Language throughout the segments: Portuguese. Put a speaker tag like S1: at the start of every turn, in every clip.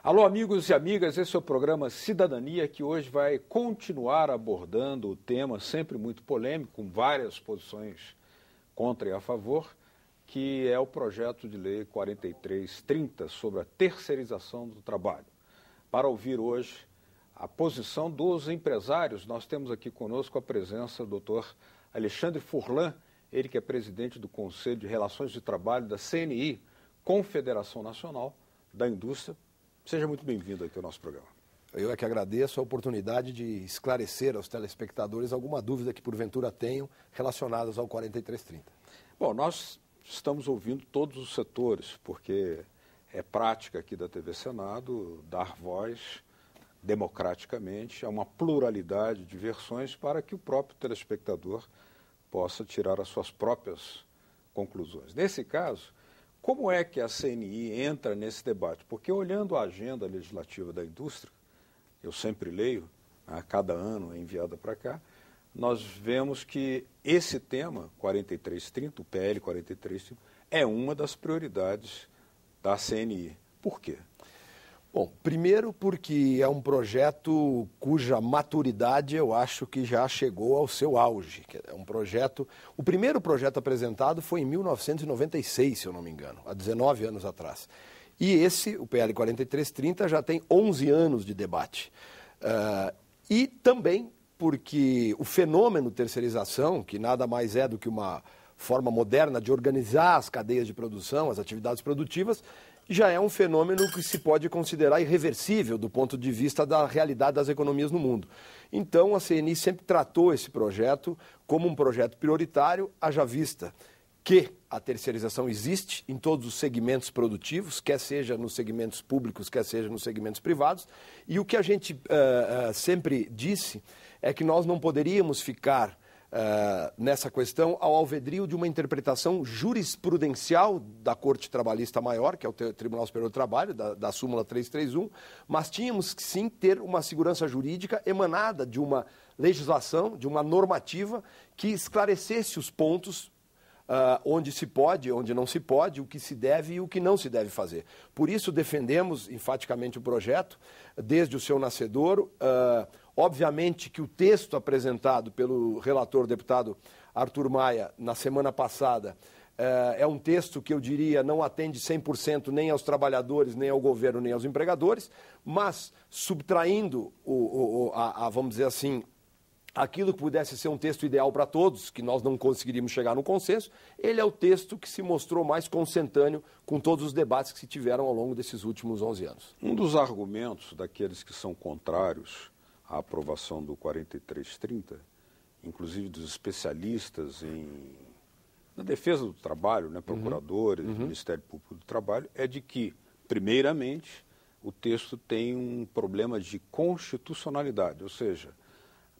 S1: Alô, amigos e amigas, esse é o programa Cidadania, que hoje vai continuar abordando o tema sempre muito polêmico, com várias posições contra e a favor, que é o projeto de lei 4330 sobre a terceirização do trabalho. Para ouvir hoje a posição dos empresários, nós temos aqui conosco a presença do Dr. Alexandre Furlan, ele que é presidente do Conselho de Relações de Trabalho da CNI, Confederação Nacional da Indústria. Seja muito bem-vindo aqui ao nosso programa.
S2: Eu é que agradeço a oportunidade de esclarecer aos telespectadores alguma dúvida que porventura tenham relacionadas ao 4330.
S1: Bom, nós estamos ouvindo todos os setores, porque é prática aqui da TV Senado dar voz democraticamente a uma pluralidade de versões para que o próprio telespectador possa tirar as suas próprias conclusões. Nesse caso, como é que a CNI entra nesse debate? Porque olhando a agenda legislativa da indústria, eu sempre leio, a cada ano é enviada para cá, nós vemos que esse tema, 4330, o PL 4330, é uma das prioridades da CNI. Por quê?
S2: Bom, primeiro porque é um projeto cuja maturidade eu acho que já chegou ao seu auge. É um projeto... O primeiro projeto apresentado foi em 1996, se eu não me engano, há 19 anos atrás. E esse, o PL 4330, já tem 11 anos de debate. E também porque o fenômeno terceirização, que nada mais é do que uma forma moderna de organizar as cadeias de produção, as atividades produtivas, já é um fenômeno que se pode considerar irreversível do ponto de vista da realidade das economias no mundo. Então, a CNI sempre tratou esse projeto como um projeto prioritário, haja vista que a terceirização existe em todos os segmentos produtivos, quer seja nos segmentos públicos, quer seja nos segmentos privados, e o que a gente sempre disse é que nós não poderíamos ficar nessa questão ao alvedrio de uma interpretação jurisprudencial da Corte Trabalhista Maior, que é o Tribunal Superior do Trabalho, da súmula 331, mas tínhamos que sim ter uma segurança jurídica emanada de uma legislação, de uma normativa que esclarecesse os pontos onde se pode, onde não se pode, o que se deve e o que não se deve fazer. Por isso defendemos enfaticamente o projeto, desde o seu nascedouro. Obviamente que o texto apresentado pelo relator deputado Arthur Maia na semana passada é um texto que eu diria não atende 100% nem aos trabalhadores, nem ao governo, nem aos empregadores, mas subtraindo, vamos dizer assim, aquilo que pudesse ser um texto ideal para todos, que nós não conseguiríamos chegar no consenso, ele é o texto que se mostrou mais consentâneo com todos os debates que se tiveram ao longo desses últimos 11 anos.
S1: Um dos argumentos daqueles que são contrários à aprovação do 4330, inclusive dos especialistas na defesa do trabalho, né, procuradores, Ministério Público do Trabalho, é de que, primeiramente, o texto tem um problema de constitucionalidade, ou seja,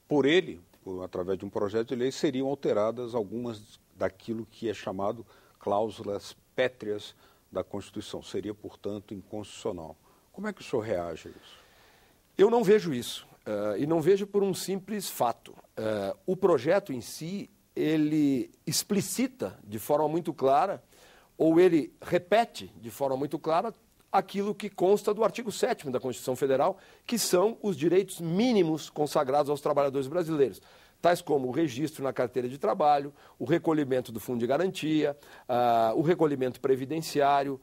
S1: por ele, através de um projeto de lei, seriam alteradas algumas daquilo que é chamado cláusulas pétreas da Constituição. Seria, portanto, inconstitucional. Como é que o senhor reage a isso?
S2: Eu não vejo isso, e não vejo por um simples fato. O projeto em si, ele explicita de forma muito clara, ou ele repete de forma muito clara, aquilo que consta do artigo 7º da Constituição Federal, que são os direitos mínimos consagrados aos trabalhadores brasileiros, tais como o registro na carteira de trabalho, o recolhimento do fundo de garantia, o recolhimento previdenciário,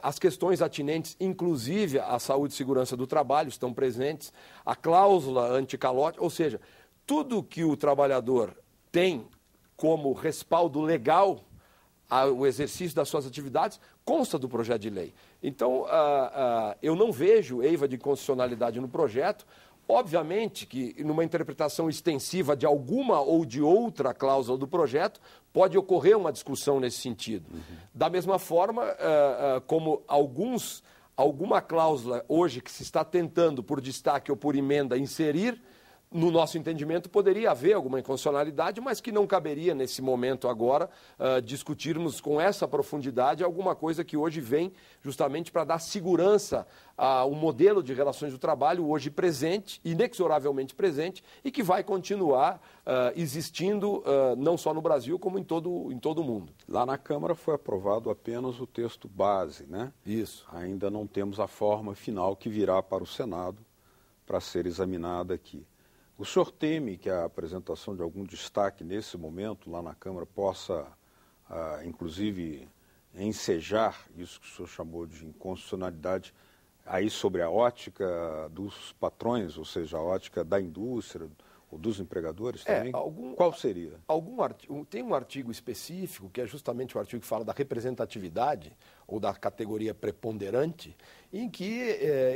S2: as questões atinentes, inclusive à saúde e segurança do trabalho, estão presentes, a cláusula anticalote, ou seja, tudo que o trabalhador tem como respaldo legal o exercício das suas atividades consta do projeto de lei. Então, eu não vejo eiva de constitucionalidade no projeto. Obviamente que, numa interpretação extensiva de alguma ou de outra cláusula do projeto, pode ocorrer uma discussão nesse sentido. Da mesma forma, como alguma cláusula hoje que se está tentando, por destaque ou por emenda, inserir, no nosso entendimento, poderia haver alguma inconstitucionalidade, mas que não caberia, nesse momento agora, discutirmos com essa profundidade alguma coisa que hoje vem justamente para dar segurança a um modelo de relações do trabalho hoje presente, inexoravelmente presente, e que vai continuar existindo não só no Brasil, como em todo o mundo.
S1: Lá na Câmara foi aprovado apenas o texto base, né?
S2: Isso.
S1: Ainda não temos a forma final que virá para o Senado para ser examinada aqui. O senhor teme que a apresentação de algum destaque nesse momento lá na Câmara possa, inclusive, ensejar isso que o senhor chamou de inconstitucionalidade aí sobre a ótica dos patrões, ou seja, a ótica da indústria ou dos empregadores também? Qual seria?
S2: Tem um artigo específico, que é justamente o artigo que fala da representatividade ou da categoria preponderante, em que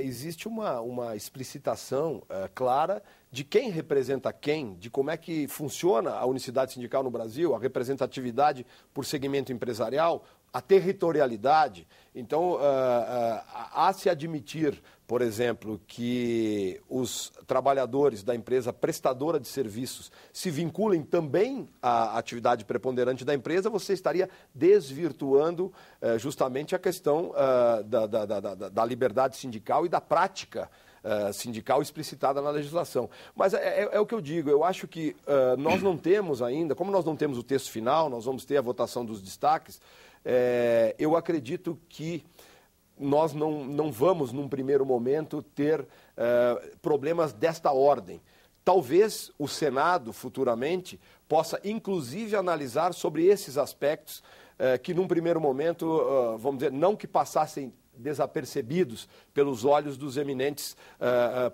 S2: existe uma explicitação clara de quem representa quem, de como é que funciona a unicidade sindical no Brasil, a representatividade por segmento empresarial, a territorialidade. Então, há se admitir, por exemplo, que os trabalhadores da empresa prestadora de serviços se vinculem também à atividade preponderante da empresa, você estaria desvirtuando justamente a questão da liberdade sindical e da prática sindical explicitada na legislação. Mas é o que eu digo, eu acho que nós não temos ainda, como nós não temos o texto final, nós vamos ter a votação dos destaques, eu acredito que nós não vamos, num primeiro momento, ter problemas desta ordem. Talvez o Senado, futuramente, possa, inclusive, analisar sobre esses aspectos que, num primeiro momento, vamos dizer, não que passassem desapercebidos pelos olhos dos eminentes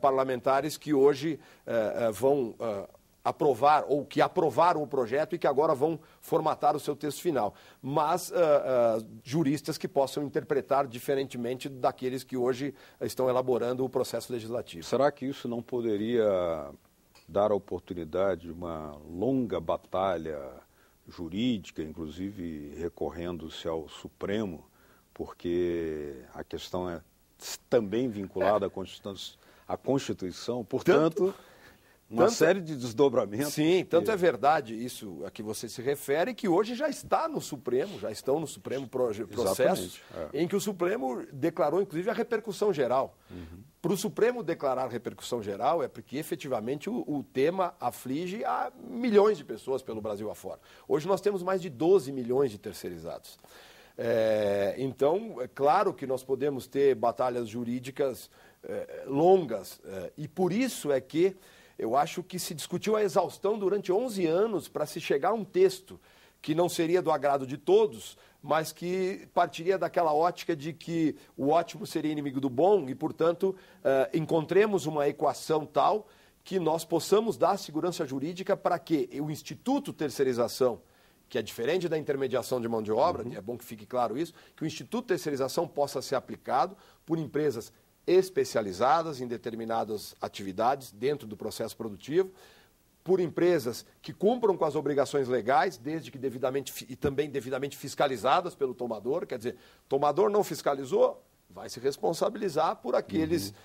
S2: parlamentares que hoje vão aprovar, ou que aprovaram o projeto e que agora vão formatar o seu texto final. Mas juristas que possam interpretar diferentemente daqueles que hoje estão elaborando o processo legislativo.
S1: Será que isso não poderia dar a oportunidade de uma longa batalha jurídica, inclusive recorrendo-se ao Supremo, porque a questão é também vinculada à Constituição, portanto, uma série de desdobramentos.
S2: Sim, tanto é verdade isso a que você se refere, que hoje já está no Supremo, já estão no Supremo processos, em que o Supremo declarou, inclusive, a repercussão geral. Para o Supremo declarar repercussão geral é porque, efetivamente, o tema aflige a milhões de pessoas pelo Brasil afora. Hoje nós temos mais de 12 milhões de terceirizados. Então, é claro que nós podemos ter batalhas jurídicas longas, e por isso é que eu acho que se discutiu a exaustão durante 11 anos para se chegar a um texto que não seria do agrado de todos, mas que partiria daquela ótica de que o ótimo seria inimigo do bom e, portanto, encontremos uma equação tal que nós possamos dar segurança jurídica para que o Instituto Terceirização, que é diferente da intermediação de mão de obra, é bom que fique claro isso, que o Instituto de Terceirização possa ser aplicado por empresas especializadas em determinadas atividades dentro do processo produtivo, por empresas que cumpram com as obrigações legais, desde que devidamente e também devidamente fiscalizadas pelo tomador, quer dizer, tomador não fiscalizou, vai se responsabilizar por aqueles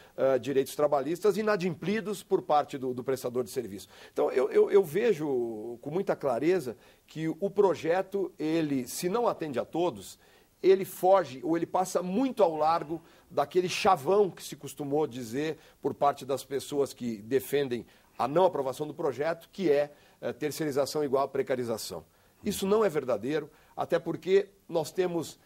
S2: direitos trabalhistas inadimplidos por parte do prestador de serviço. Então, eu vejo com muita clareza que o projeto, ele, se não atende a todos, ele foge ou ele passa muito ao largo daquele chavão que se costumou dizer por parte das pessoas que defendem a não aprovação do projeto, que é terceirização igual a precarização. Isso não é verdadeiro, até porque nós temos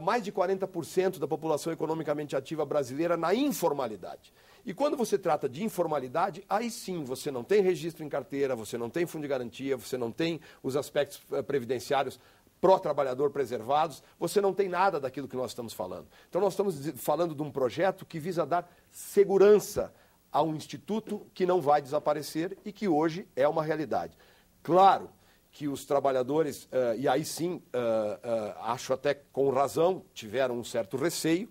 S2: mais de 40% da população economicamente ativa brasileira na informalidade. E quando você trata de informalidade, aí sim você não tem registro em carteira, você não tem fundo de garantia, você não tem os aspectos previdenciários pró-trabalhador preservados, você não tem nada daquilo que nós estamos falando. Então nós estamos falando de um projeto que visa dar segurança a um instituto que não vai desaparecer e que hoje é uma realidade. Claro que os trabalhadores, e aí sim, acho até com razão, tiveram um certo receio,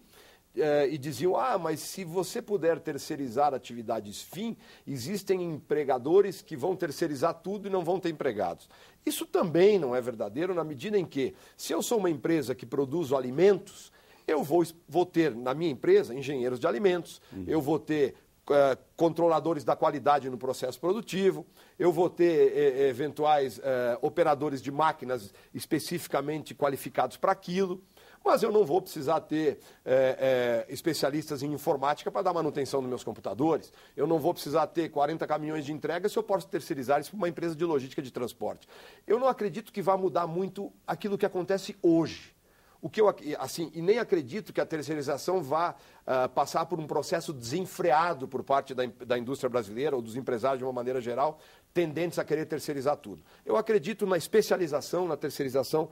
S2: e diziam, mas se você puder terceirizar atividades fim, existem empregadores que vão terceirizar tudo e não vão ter empregados. Isso também não é verdadeiro na medida em que, se eu sou uma empresa que produz alimentos, eu vou ter na minha empresa engenheiros de alimentos, eu vou ter controladores da qualidade no processo produtivo, eu vou ter eventuais operadores de máquinas especificamente qualificados para aquilo, mas eu não vou precisar ter especialistas em informática para dar manutenção nos meus computadores, eu não vou precisar ter 40 caminhões de entrega se eu posso terceirizar isso para uma empresa de logística de transporte. Eu não acredito que vá mudar muito aquilo que acontece hoje. E nem acredito que a terceirização vá passar por um processo desenfreado por parte da indústria brasileira ou dos empresários de uma maneira geral, tendentes a querer terceirizar tudo. Eu acredito na especialização, na terceirização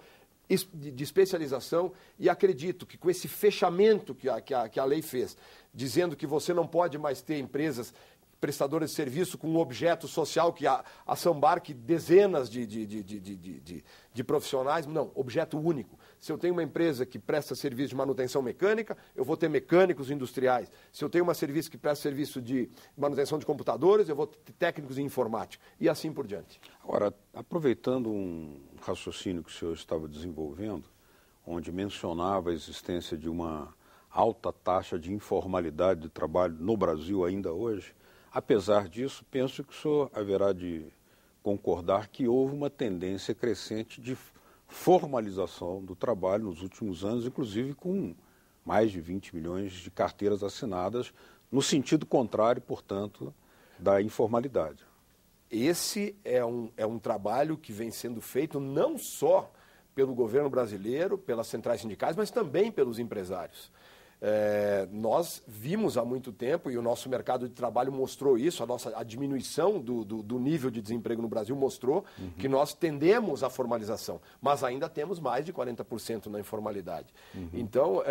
S2: de especialização, e acredito que com esse fechamento que a lei fez, dizendo que você não pode mais ter empresas prestadoras de serviço com um objeto social que assambarque dezenas de profissionais. Não, objeto único. Se eu tenho uma empresa que presta serviço de manutenção mecânica, eu vou ter mecânicos industriais. Se eu tenho uma serviço que presta serviço de manutenção de computadores, eu vou ter técnicos em informática. E assim por diante.
S1: Agora, aproveitando um raciocínio que o senhor estava desenvolvendo, onde mencionava a existência de uma alta taxa de informalidade de trabalho no Brasil ainda hoje, apesar disso, penso que o senhor haverá de concordar que houve uma tendência crescente de formalização do trabalho nos últimos anos, inclusive com mais de 20 milhões de carteiras assinadas, no sentido contrário, portanto, da informalidade.
S2: Esse é um trabalho que vem sendo feito não só pelo governo brasileiro, pelas centrais sindicais, mas também pelos empresários. Nós vimos há muito tempo, e o nosso mercado de trabalho mostrou isso, a diminuição do nível de desemprego no Brasil mostrou que nós tendemos à formalização, mas ainda temos mais de 40% na informalidade. Então,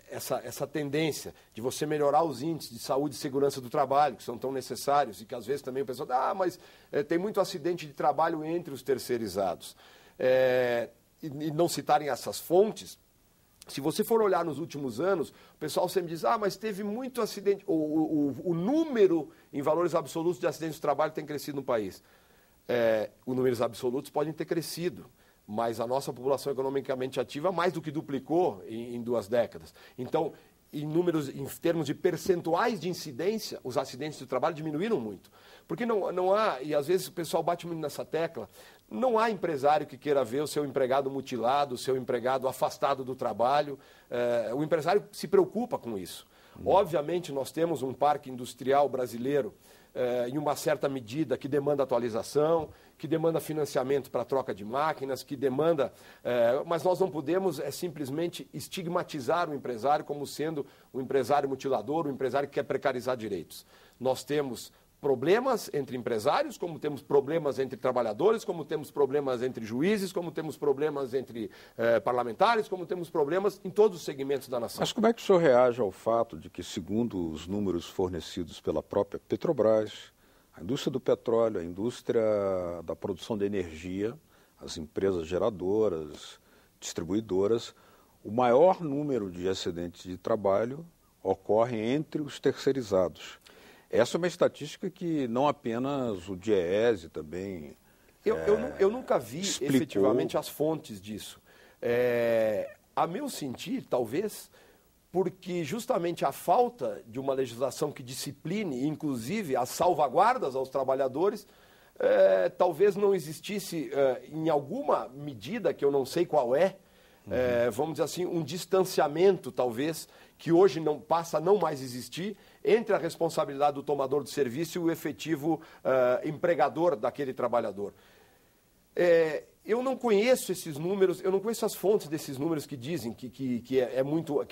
S2: essa tendência de você melhorar os índices de saúde e segurança do trabalho, que são tão necessários, e que às vezes também o pessoal mas tem muito acidente de trabalho entre os terceirizados. E não citarem essas fontes. Se você for olhar nos últimos anos, o pessoal sempre diz, mas teve muito acidente, o número em valores absolutos de acidentes de trabalho tem crescido no país. Os números absolutos podem ter crescido, mas a nossa população economicamente ativa mais do que duplicou em 2 décadas. Então, em termos de percentuais de incidência, os acidentes de trabalho diminuíram muito. Porque não há, e às vezes o pessoal bate muito nessa tecla, não há empresário que queira ver o seu empregado mutilado, o seu empregado afastado do trabalho. O empresário se preocupa com isso. Obviamente, nós temos um parque industrial brasileiro, em uma certa medida, que demanda atualização, que demanda financiamento para troca de máquinas, que demanda... mas nós não podemos simplesmente estigmatizar o empresário como sendo um empresário mutilador, um empresário que quer precarizar direitos. Nós temos problemas entre empresários, como temos problemas entre trabalhadores, como temos problemas entre juízes, como temos problemas entre parlamentares, como temos problemas em todos os segmentos da nação.
S1: Mas como é que o senhor reage ao fato de que, segundo os números fornecidos pela própria Petrobras, a indústria do petróleo, a indústria da produção de energia, as empresas geradoras, distribuidoras, o maior número de acidentes de trabalho ocorre entre os terceirizados? Essa é uma estatística que não apenas o DIEESE também
S2: eu nunca vi
S1: explicou.
S2: Efetivamente as fontes disso. A meu sentir, talvez, porque justamente a falta de uma legislação que discipline, inclusive, as salvaguardas aos trabalhadores, talvez não existisse, em alguma medida, que eu não sei qual vamos dizer assim, um distanciamento, talvez, que hoje passa a não mais existir, entre a responsabilidade do tomador de serviço e o efetivo empregador daquele trabalhador. Eu não conheço esses números, eu não conheço as fontes desses números que dizem que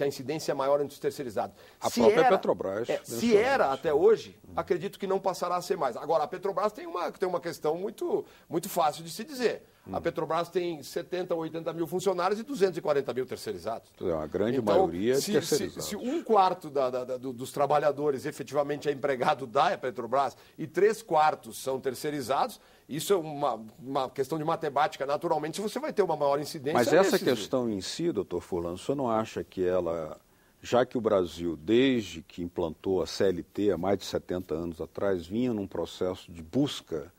S2: a incidência é maior entre os terceirizados.
S1: A própria Petrobras.
S2: Se era até hoje, acredito que não passará a ser mais. Agora, a Petrobras tem uma questão muito, muito fácil de se dizer. A Petrobras tem 70 ou 80 mil funcionários e 240 mil terceirizados.
S1: A grande maioria é terceirizados.
S2: Se 1/4 dos trabalhadores efetivamente é empregado da Petrobras e 3/4 são terceirizados, isso é uma questão de matemática. Naturalmente, você vai ter uma maior incidência.
S1: Mas essa questão em si, doutor Furlan, o senhor não acha que ela, já que o Brasil, desde que implantou a CLT há mais de 70 anos atrás, vinha num processo de busca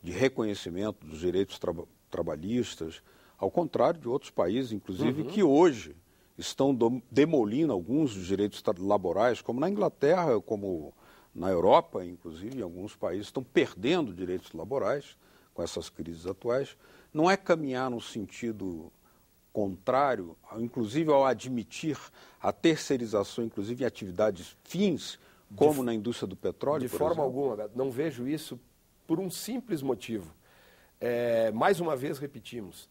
S1: de reconhecimento dos direitos trabalhistas, ao contrário de outros países, inclusive, que hoje estão demolindo alguns dos direitos laborais, como na Inglaterra, como na Europa, inclusive, em alguns países, estão perdendo direitos laborais com essas crises atuais. Não é caminhar no sentido contrário, inclusive ao admitir a terceirização, inclusive em atividades fins, como na indústria do petróleo?
S2: De forma alguma, Beto. Não vejo isso por um simples motivo. Mais uma vez repetimos,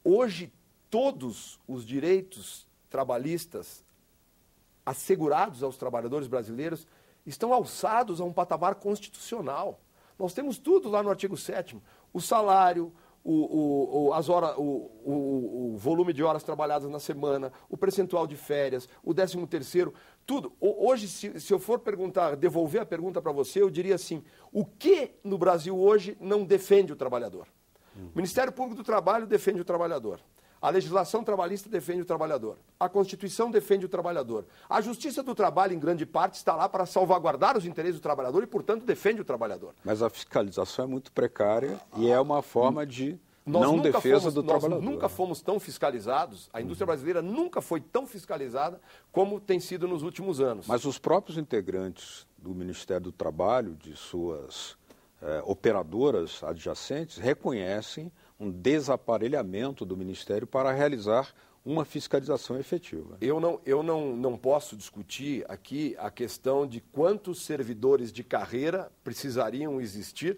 S2: hoje todos os direitos trabalhistas assegurados aos trabalhadores brasileiros estão alçados a um patamar constitucional. Nós temos tudo lá no artigo 7º, o salário, o volume de horas trabalhadas na semana, o percentual de férias, o 13º, tudo. Hoje, se eu for devolver a pergunta para você, eu diria assim, o que no Brasil hoje não defende o trabalhador? O Ministério Público do Trabalho defende o trabalhador. A legislação trabalhista defende o trabalhador. A Constituição defende o trabalhador. A Justiça do Trabalho, em grande parte, está lá para salvaguardar os interesses do trabalhador e, portanto, defende o trabalhador.
S1: Mas a fiscalização é muito precária e é uma forma de não defesa do trabalhador.
S2: Nós nunca fomos tão fiscalizados, a indústria brasileira nunca foi tão fiscalizada como tem sido nos últimos anos.
S1: Mas os próprios integrantes do Ministério do Trabalho, de suas operadoras adjacentes, reconhecem um desaparelhamento do Ministério para realizar uma fiscalização efetiva.
S2: Eu não posso discutir aqui a questão de quantos servidores de carreira precisariam existir.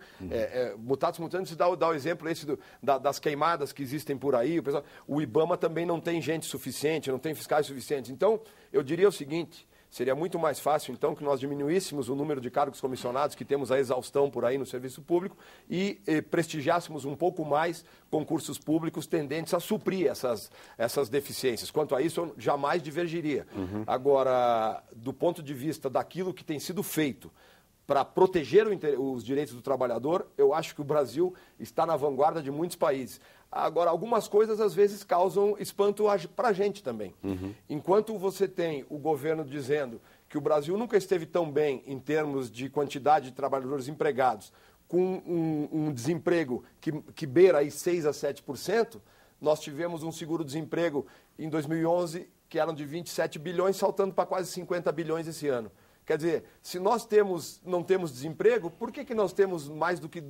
S2: Mutatis mutandis, dá o exemplo esse das queimadas que existem por aí. O IBAMA também não tem gente suficiente, não tem fiscais suficientes. Então, eu diria o seguinte... Seria muito mais fácil, então, que nós diminuíssemos o número de cargos comissionados que temos a exaustão por aí no serviço público e prestigiássemos um pouco mais concursos públicos tendentes a suprir essas deficiências. Quanto a isso, eu jamais divergiria. Agora, do ponto de vista daquilo que tem sido feito para proteger os direitos do trabalhador, eu acho que o Brasil está na vanguarda de muitos países. Agora, algumas coisas às vezes causam espanto para a gente também. Enquanto você tem o governo dizendo que o Brasil nunca esteve tão bem em termos de quantidade de trabalhadores empregados, com um desemprego que beira aí 6% a 7%, nós tivemos um seguro-desemprego em 2011 que eram de 27 bilhões, saltando para quase 50 bilhões esse ano. Quer dizer, se nós não temos desemprego, por que nós temos mais do que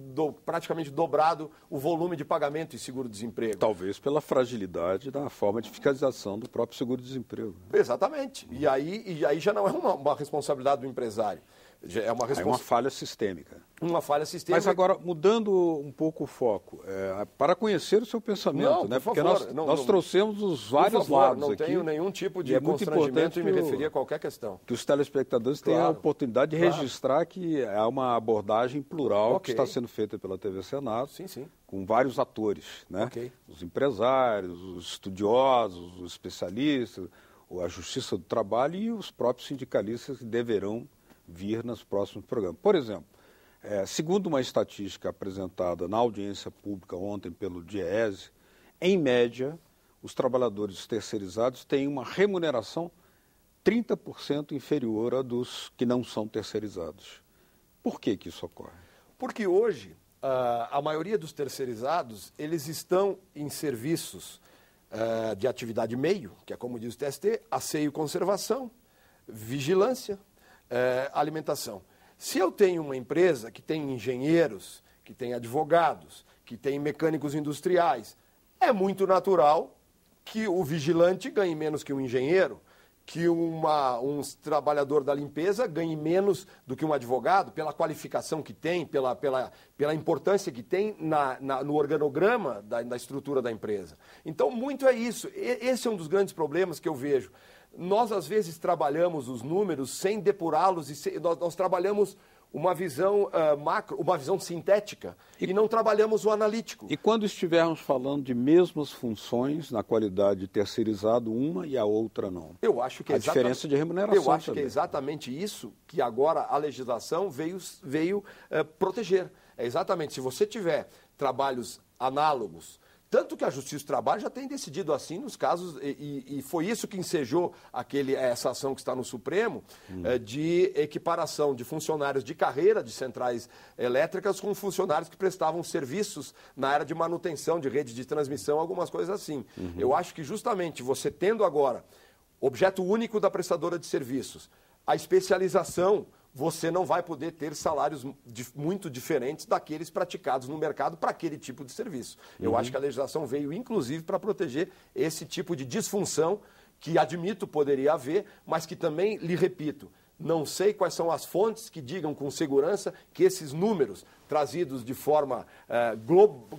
S2: praticamente dobrado o volume de pagamento em seguro-desemprego?
S1: Talvez pela fragilidade da forma de fiscalização do próprio seguro-desemprego.
S2: Exatamente. E aí já não é uma responsabilidade do empresário. É uma
S1: falha sistêmica.
S2: Uma falha sistêmica.
S1: Mas agora, mudando um pouco o foco, para conhecer o seu pensamento, né? Porque nós trouxemos os vários lados aqui.
S2: Não tenho nenhum tipo de constrangimento em me referir a qualquer questão.
S1: Que os telespectadores tenham a oportunidade de registrar que é uma abordagem plural que está sendo feita pela TV Senado, com vários atores, né? Os empresários, os estudiosos, os especialistas, a Justiça do Trabalho e os próprios sindicalistas que deverão vir nos próximos programas. Por exemplo, segundo uma estatística apresentada na audiência pública ontem pelo DIEESE, em média, os trabalhadores terceirizados têm uma remuneração 30% inferior a dos que não são terceirizados. Por que isso ocorre?
S2: Porque hoje, a maioria dos terceirizados, eles estão em serviços de atividade meio, que é como diz o TST, asseio e conservação, vigilância, alimentação. Se eu tenho uma empresa que tem engenheiros, que tem advogados, que tem mecânicos industriais, é muito natural que o vigilante ganhe menos que um engenheiro, que um trabalhador da limpeza ganhe menos do que um advogado, pela qualificação que tem, pela importância que tem no organograma da estrutura da empresa. Então, muito é isso. Esse é um dos grandes problemas que eu vejo. Nós, às vezes, trabalhamos os números sem depurá-los, nós trabalhamos uma visão macro, uma visão sintética, e não trabalhamos o analítico.
S1: E quando estivermos falando de mesmas funções, na qualidade de terceirizado, uma e a outra não?
S2: Eu acho que
S1: a diferença de remuneração.
S2: Eu acho que é exatamente isso que agora a legislação veio proteger. É exatamente, se você tiver trabalhos análogos, tanto que a Justiça do Trabalho já tem decidido assim nos casos, e foi isso que ensejou essa ação que está no Supremo, de equiparação de funcionários de carreira de centrais elétricas com funcionários que prestavam serviços na área de manutenção de rede de transmissão, algumas coisas assim. Eu acho que justamente você tendo agora objeto único da prestadora de serviços, a especialização, você não vai poder ter salários muito diferentes daqueles praticados no mercado para aquele tipo de serviço. Eu acho que a legislação veio, inclusive, para proteger esse tipo de disfunção que, admito, poderia haver, mas que também, lhe repito, não sei quais são as fontes que digam com segurança que esses números trazidos de forma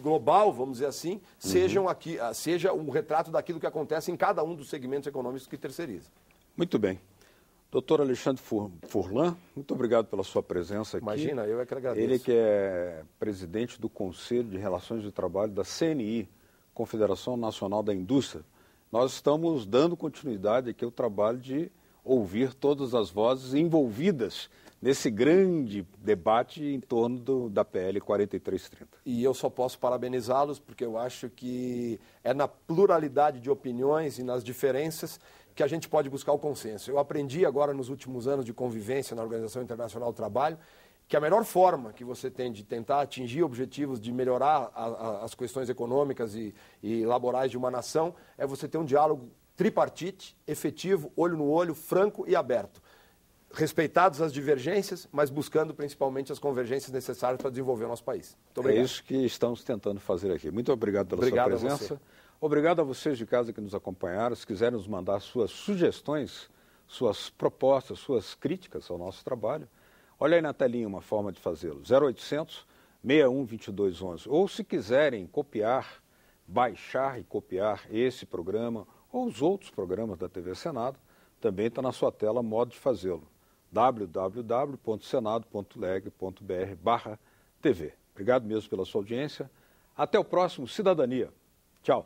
S2: global, vamos dizer assim, seja um retrato daquilo que acontece em cada um dos segmentos econômicos que terceiriza.
S1: Muito bem. Doutor Alexandre Furlan, muito obrigado pela sua presença aqui.
S2: Imagina, eu é que agradeço.
S1: Ele que é presidente do Conselho de Relações de Trabalho da CNI, Confederação Nacional da Indústria. Nós estamos dando continuidade aqui ao trabalho de ouvir todas as vozes envolvidas nesse grande debate em torno da PL 4330.
S2: E eu só posso parabenizá-los porque eu acho que é na pluralidade de opiniões e nas diferenças que a gente pode buscar o consenso. Eu aprendi agora nos últimos anos de convivência na Organização Internacional do Trabalho que a melhor forma que você tem de tentar atingir objetivos de melhorar as questões econômicas e laborais de uma nação é você ter um diálogo tripartite, efetivo, olho no olho, franco e aberto. Respeitados as divergências, mas buscando principalmente as convergências necessárias para desenvolver o nosso país. Muito obrigado.
S1: É isso que estamos tentando fazer aqui. Muito obrigado pela sua presença. Obrigado a vocês de casa que nos acompanharam. Se quiserem nos mandar suas sugestões, suas propostas, suas críticas ao nosso trabalho, olha aí na telinha uma forma de fazê-lo. 0800 61 22 11. Ou se quiserem copiar, baixar e copiar esse programa ou os outros programas da TV Senado, também está na sua tela modo de fazê-lo. www.senado.leg.br/TV. Obrigado mesmo pela sua audiência. Até o próximo Cidadania. Tchau.